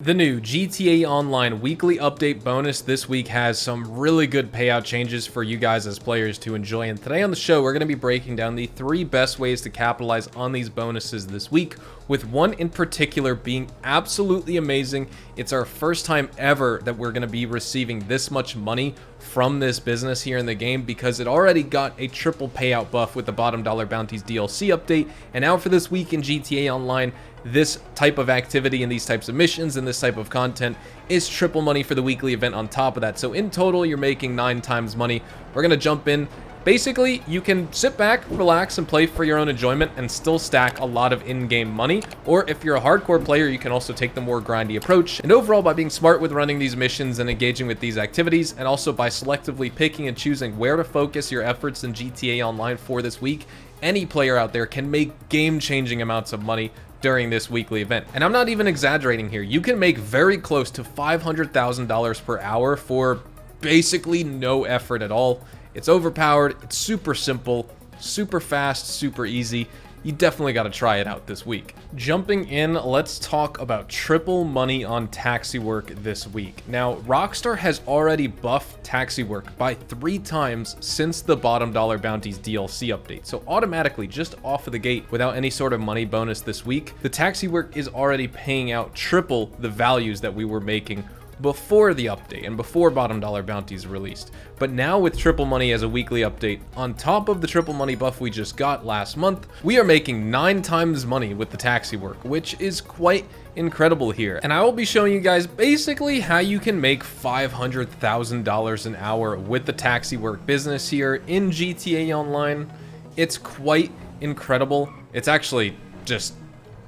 The new GTA Online weekly update bonus this week has some really good payout changes for you guys as players to enjoy, and today on the show we're going to be breaking down the 3 best ways to capitalize on these bonuses this week, with one in particular being absolutely amazing. It's our first time ever that we're going to be receiving this much money from this business here in the game, because it already got a triple payout buff with the bottom dollar bounties DLC update, and now for this week in GTA Online, this type of activity and these types of missions and this type of content is triple money for the weekly event on top of that. So in total, you're making 9 times money. We're going to jump in. Basically, you can sit back, relax, and play for your own enjoyment and still stack a lot of in-game money. Or if you're a hardcore player, you can also take the more grindy approach. And overall, by being smart with running these missions and engaging with these activities, and also by selectively picking and choosing where to focus your efforts in GTA Online for this week, any player out there can make game-changing amounts of money during this weekly event. And I'm not even exaggerating here. You can make very close to $500,000 per hour for basically no effort at all. It's overpowered, it's super simple, super fast, super easy. You definitely got to try it out this week. Jumping in, let's talk about triple money on taxi work this week. Now, Rockstar has already buffed taxi work by 3 times since the bottom dollar bounties DLC update. So automatically, just off of the gate, without any sort of money bonus this week, the taxi work is already paying out triple the values that we were making before the update and before bottom dollar bounties released. But now with triple money as a weekly update, on top of the triple money buff we just got last month, we are making 9 times money with the taxi work, which is quite incredible here. And I will be showing you guys basically how you can make $500,000 an hour with the taxi work business here in GTA Online. It's quite incredible. It's actually just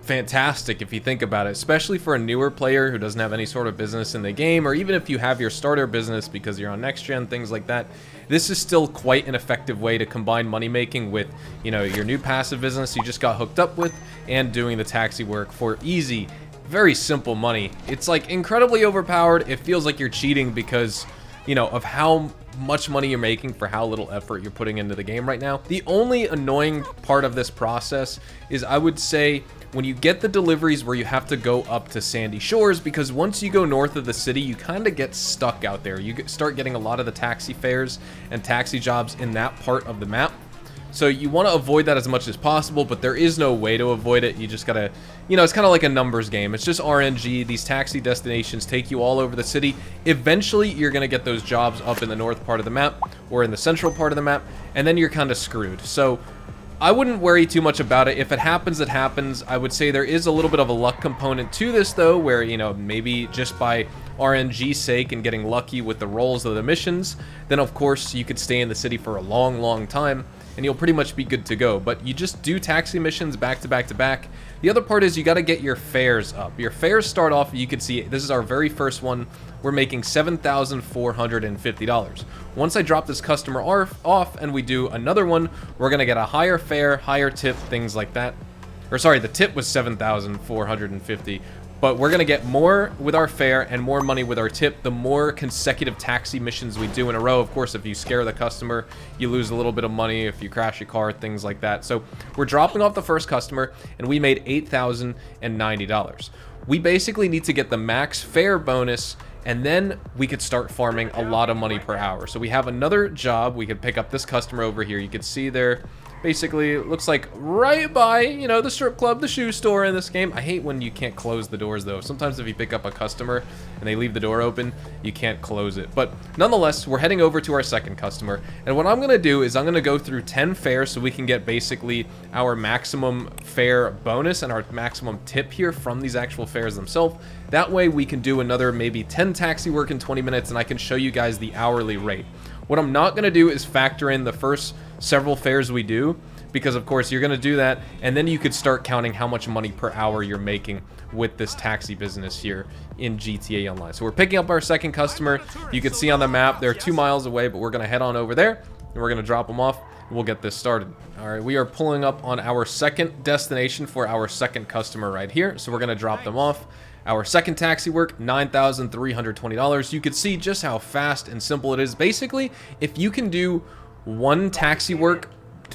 fantastic if you think about it, especially for a newer player who doesn't have any sort of business in the game, or even if you have your starter business because you're on next gen, things like that. This is still quite an effective way to combine money making with, you know, your new passive business you just got hooked up with and doing the taxi work for easy, very simple money. It's like incredibly overpowered. It feels like you're cheating because, you know, of how much money you're making for how little effort you're putting into the game right now. The only annoying part of this process is, I would say, when you get the deliveries where you have to go up to Sandy Shores, because once you go north of the city, you kind of get stuck out there. You start getting a lot of the taxi fares and taxi jobs in that part of the map. So you want to avoid that as much as possible, but there is no way to avoid it. You just gotta, you know, it's kind of like a numbers game. It's just RNG. These taxi destinations take you all over the city. Eventually, you're gonna get those jobs up in the north part of the map or in the central part of the map, and then you're kind of screwed. So I wouldn't worry too much about it. If it happens, it happens. I would say there is a little bit of a luck component to this, though, where, you know, maybe just by RNG's sake and getting lucky with the rolls of the missions, then of course you could stay in the city for a long, long time and you'll pretty much be good to go. But you just do taxi missions back to back to back. The other part is you got to get your fares up. Your fares start off, you can see, this is our very first one. We're making $7,450. Once I drop this customer off and we do another one, we're going to get a higher fare, higher tip, things like that. Or sorry, the tip was $7,450. But we're going to get more with our fare and more money with our tip the more consecutive taxi missions we do in a row. Of course, if you scare the customer, you lose a little bit of money. If you crash your car, things like that. So we're dropping off the first customer, and we made $8,090. We basically need to get the max fare bonus, and then we could start farming a lot of money per hour. So we have another job. We could pick up this customer over here. You can see there, basically, it looks like right by, you know, the strip club, the shoe store in this game. I hate when you can't close the doors, though. Sometimes if you pick up a customer and they leave the door open, you can't close it. But nonetheless, we're heading over to our second customer. And what I'm going to do is I'm going to go through 10 fares so we can get basically our maximum fare bonus and our maximum tip here from these actual fares themselves. That way we can do another maybe 10 taxi work in 20 minutes and I can show you guys the hourly rate. What I'm not going to do is factor in the first several fares we do, because of course you're going to do that and then you could start counting how much money per hour you're making with this taxi business here in GTA Online. So we're picking up our second customer. You can see on the map they're 2 miles away, but we're going to head on over there and we're going to drop them off and we'll get this started. All right, we are pulling up on our second destination for our second customer right here, so we're going to drop them off. Our second taxi work, $9,320. You could see just how fast and simple it is. Basically, if you can do one taxi work,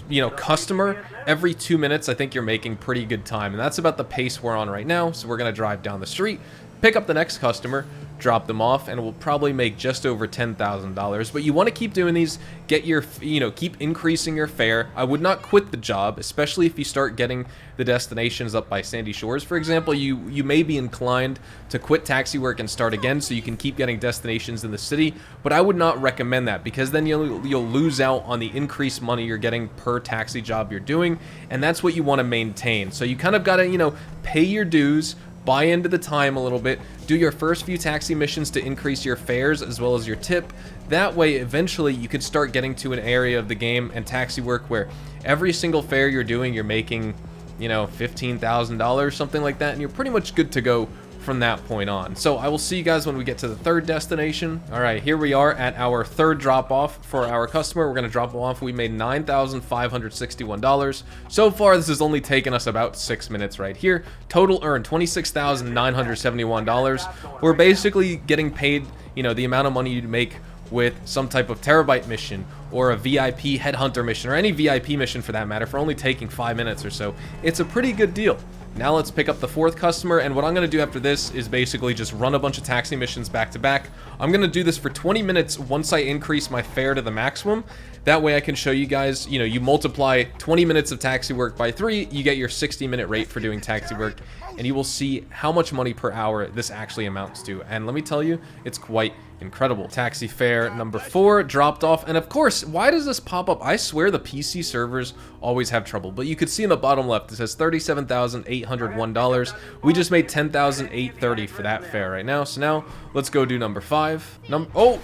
you know, customer every 2 minutes, I think you're making pretty good time. And that's about the pace we're on right now. So we're going to drive down the street, pick up the next customer, drop them off, and we'll probably make just over $10,000. But you want to keep doing these, get your, keep increasing your fare. I would not quit the job, especially if you start getting the destinations up by Sandy Shores, for example. You may be inclined to quit taxi work and start again so you can keep getting destinations in the city, but I would not recommend that, because then you'll lose out on the increased money you're getting per taxi job you're doing, and that's what you want to maintain. So you kind of got to, pay your dues, buy into the time a little bit, do your first few taxi missions to increase your fares as well as your tip. That way, eventually, you could start getting to an area of the game and taxi work where every single fare you're doing, you're making, $15,000, something like that, and you're pretty much good to go from that point on. So I will see you guys when we get to the third destination. All right, here we are at our third drop off for our customer. We're going to drop them off. We made $9,561. So far, this has only taken us about 6 minutes right here. Total earned $26,971. We're basically getting paid, the amount of money you'd make with some type of terabyte mission or a VIP headhunter mission, or any VIP mission for that matter, for only taking 5 minutes or so. It's a pretty good deal. Now let's pick up the fourth customer, and what I'm going to do after this is basically just run a bunch of taxi missions back to back. I'm going to do this for 20 minutes once I increase my fare to the maximum. That way I can show you guys, you multiply 20 minutes of taxi work by 3, you get your 60-minute rate for doing taxi work, and you will see how much money per hour this actually amounts to. And let me tell you, it's quite incredible. Taxi fare number 4 dropped off, and of course, why does this pop up? I swear the PC servers always have trouble, but you could see in the bottom left, it says $37,801. We just made $10,830 for that fare right now. So now let's go do number 5. Oh!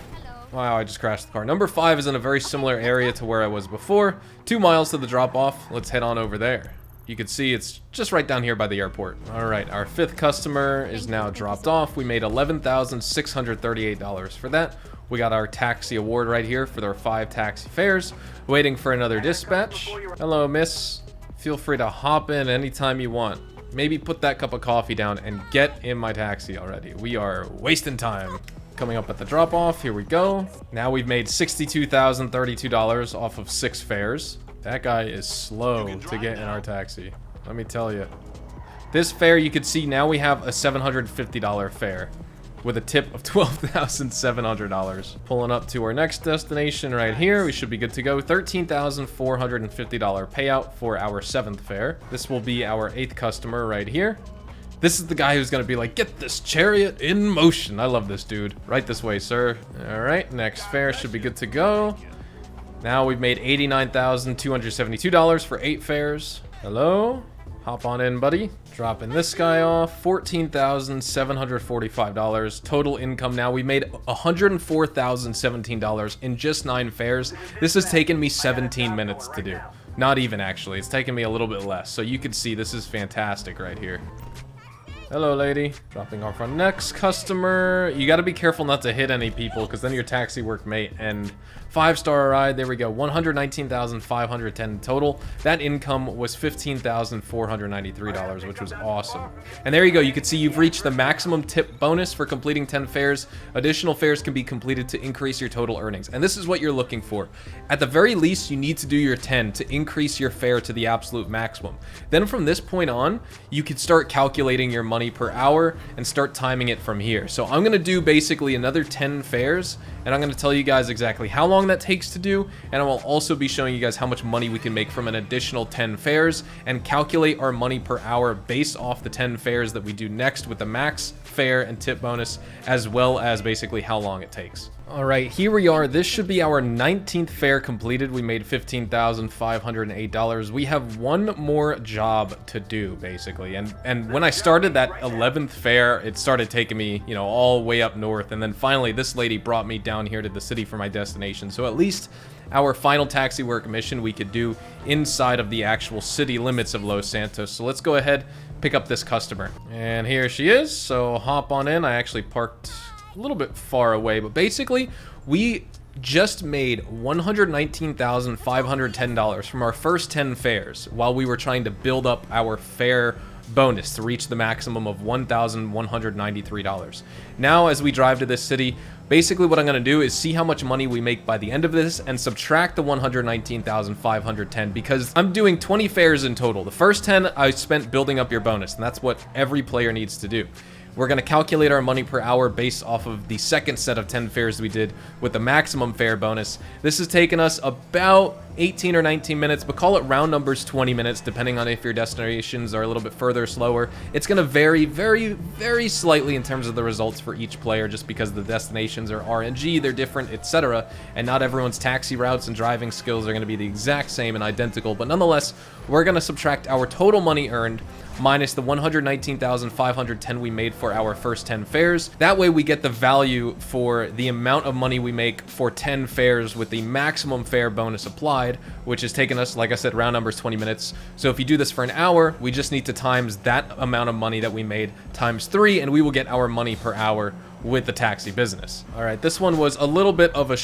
Wow, I just crashed the car. Number 5 is in a very similar area to where I was before. 2 miles to the drop-off. Let's head on over there. You can see it's just right down here by the airport. All right, our 5th customer is now dropped off. We made $11,638 for that. We got our taxi award right here for their 5 taxi fares. Waiting for another dispatch. Hello, miss. Feel free to hop in anytime you want. Maybe put that cup of coffee down and get in my taxi already. We are wasting time. Coming up at the drop-off, here we go. Now we've made $62,032 off of 6 fares. That guy is slow to get in our taxi, let me tell you. This fare, you could see now we have a $750 fare with a tip of $12,700. Pulling up to our next destination right here. We should be good to go. $13,450 payout for our 7th fare. This will be our 8th customer right here. This is the guy who's going to be like, get this chariot in motion. I love this dude. Right this way, sir. All right, next fare should be good to go. Now we've made $89,272 for 8 fares. Hello? Hop on in, buddy. Dropping this guy off. $14,745. Total income now. We made $104,017 in just 9 fares. This has taken me 17 minutes to do. Not even, actually. It's taken me a little bit less. So you can see this is fantastic right here. Hello, lady. Dropping off our next customer. You got to be careful not to hit any people, because then your taxi work may end. 5-star ride. There we go. $119,510 total. That income was $15,493, which was awesome. And there you go. You can see you've reached the maximum tip bonus for completing 10 fares. Additional fares can be completed to increase your total earnings. And this is what you're looking for. At the very least, you need to do your 10 to increase your fare to the absolute maximum. Then from this point on, you can start calculating your money per hour and start timing it from here. So I'm going to do basically another 10 fares, and I'm going to tell you guys exactly how long that takes to do, and I will also be showing you guys how much money we can make from an additional 10 fares and calculate our money per hour based off the 10 fares that we do next with the max fare and tip bonus, as well as basically how long it takes. All right, here we are. This should be our 19th fare completed. We made $15,508. We have one more job to do, basically. And when I started that 11th fare, it started taking me, all the way up north. And then finally, this lady brought me down here to the city for my destination. So at least our final taxi work mission we could do inside of the actual city limits of Los Santos. So let's go ahead, pick up this customer. And here she is. So hop on in. I actually parked a little bit far away, but basically we just made $119,510 from our first 10 fares while we were trying to build up our fare bonus to reach the maximum of $1,193. Now, as we drive to this city, basically what I'm going to do is see how much money we make by the end of this and subtract the $119,510, because I'm doing 20 fares in total. The first 10 I spent building up your bonus, and that's what every player needs to do. we're going to calculate our money per hour based off of the second set of 10 fares we did with the maximum fare bonus. This has taken us about 18 or 19 minutes, but call it round numbers 20 minutes, depending on if your destinations are a little bit further or slower. It's going to vary very slightly in terms of the results for each player, just because the destinations are RNG, they're different, etc. And not everyone's taxi routes and driving skills are going to be the exact same and identical, but nonetheless, we're going to subtract our total money earned minus the 119,510 we made for our first 10 fares. That way we get the value for the amount of money we make for 10 fares with the maximum fare bonus applied, which has taken us, like I said, round numbers 20 minutes. So if you do this for an hour, we just need to times that amount of money that we made times 3, and we will get our money per hour with the taxi business. All right, this one was a little bit of a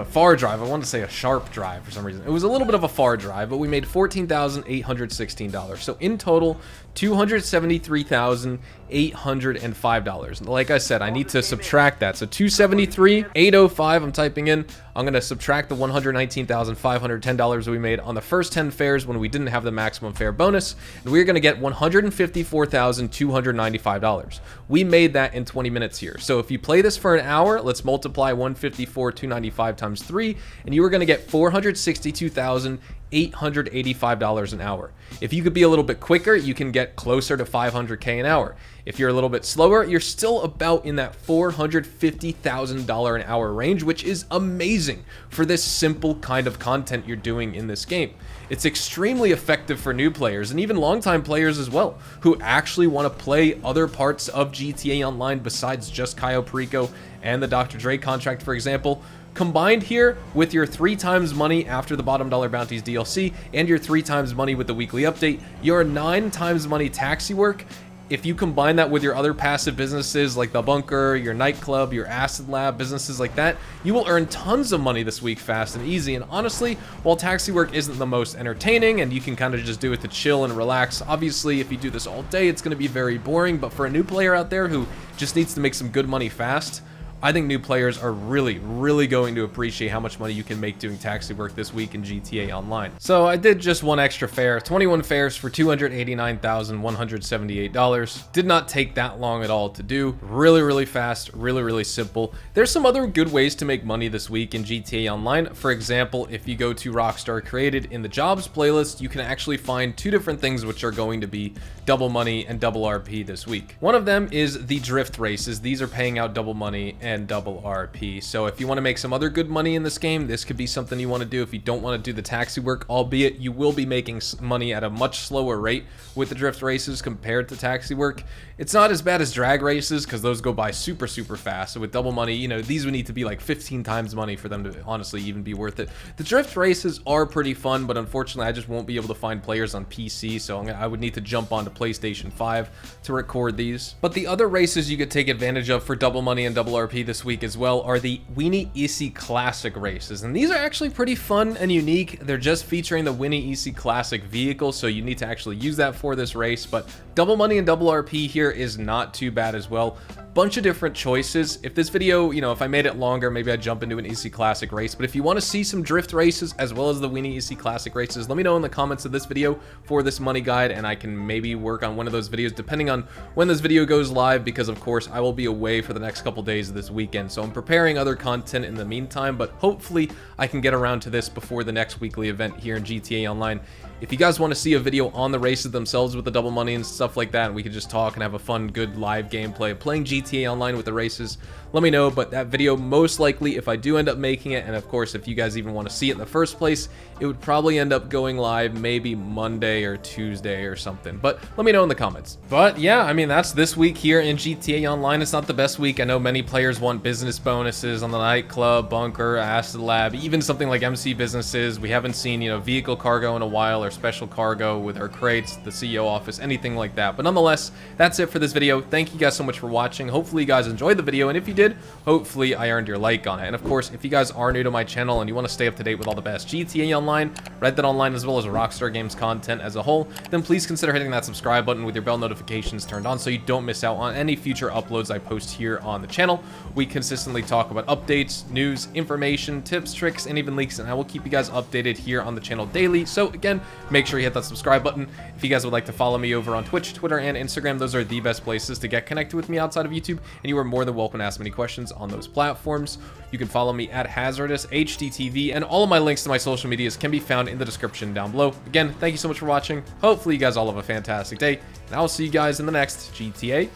far drive. I wanted to say a sharp drive for some reason. It was a little bit of a far drive, but we made $14,816. So in total, $273,805. Like I said, I need to subtract that. So 273,805 I'm typing in. I'm going to subtract the $119,510 we made on the first 10 fares when we didn't have the maximum fare bonus, and we're going to get $154,295. We made that in 20 minutes here. So if you play this for an hour, let's multiply 154,295 times 3, and you are going to get $462,885 an hour. If you could be a little bit quicker, you can get closer to $500K an hour. If you're a little bit slower, you're still about in that $450,000 an hour range, which is amazing for this simple kind of content you're doing in this game. It's extremely effective for new players and even longtime players as well, who actually want to play other parts of GTA Online besides just Cayo Perico and the Dr. Dre contract, for example. Combined here with your 3 times money after the Bottom Dollar Bounties DLC and your 3 times money with the weekly update, your 9 times money taxi work. If you combine that with your other passive businesses like the bunker, your nightclub, your acid lab, businesses like that, you will earn tons of money this week fast and easy. And honestly, while taxi work isn't the most entertaining and you can kind of just do it to chill and relax, obviously if you do this all day, it's going to be very boring. But for a new player out there who just needs to make some good money fast, I think new players are really going to appreciate how much money you can make doing taxi work this week in GTA Online. So I did just one extra fare, 21 fares for $289,178. Did not take that long at all to do. Really fast, really simple. There's some other good ways to make money this week in GTA Online. For example, if you go to Rockstar Created in the jobs playlist, you can actually find 2 different things which are going to be double money and double RP this week. One of them is the drift races. These are paying out double money and double RP. So if you want to make some other good money in this game, this could be something you want to do if you don't want to do the taxi work, albeit you will be making money at a much slower rate with the drift races compared to taxi work. It's not as bad as drag races because those go by super fast. So with double money, you know, these would need to be like 15 times money for them to honestly even be worth it. The drift races are pretty fun, but unfortunately I just won't be able to find players on PC, so I would need to jump onto PlayStation 5 to record these. But the other races you could take advantage of for double money and double RP this week as well are the Winnie Easy Classic races, and these are actually pretty fun and unique. They're just featuring the Winnie Easy Classic vehicle, so you need to actually use that for this race, but double money and double RP here is not too bad as well. Bunch of different choices. If this video, you know, if I made it longer, maybe I'd jump into an Easy Classic race, but if you want to see some drift races as well as the Winnie Easy Classic races, let me know in the comments of this video for this money guide, and I can maybe work on one of those videos depending on when this video goes live, because of course I will be away for the next couple days of this weekend, so I'm preparing other content in the meantime, but hopefully I can get around to this before the next weekly event here in GTA Online. If you guys want to see a video on the races themselves with the double money and stuff like that, and we could just talk and have a fun, good live gameplay of playing GTA Online with the races, let me know. But that video, most likely, if I do end up making it, and of course, if you guys even want to see it in the first place, it would probably end up going live maybe Monday or Tuesday or something. But let me know in the comments. But yeah, I mean, that's this week here in GTA Online. It's not the best week. I know many players want business bonuses on the nightclub, bunker, acid lab, even something like MC businesses. We haven't seen, you know, vehicle cargo in a while, or special cargo with our crates, the CEO office, anything like that. But nonetheless, that's it for this video. Thank you guys so much for watching. Hopefully you guys enjoyed the video, and if you did, hopefully I earned your like on it. And of course, if you guys are new to my channel and you want to stay up to date with all the best GTA Online, Red Dead Online, as well as Rockstar Games content as a whole, then please consider hitting that subscribe button with your bell notifications turned on so you don't miss out on any future uploads I post here on the channel. We consistently talk about updates, news, information, tips, tricks, and even leaks, and I will keep you guys updated here on the channel daily. So again, make sure you hit that subscribe button. If you guys would like to follow me over on Twitch, Twitter, and Instagram, those are the best places to get connected with me outside of YouTube, and you are more than welcome to ask me any questions on those platforms. You can follow me at Hazardous HDTV, and all of my links to my social medias can be found in the description down below. Again, thank you so much for watching. Hopefully you guys all have a fantastic day, and I will see you guys in the next GTA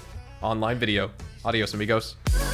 Online video. Adios, amigos.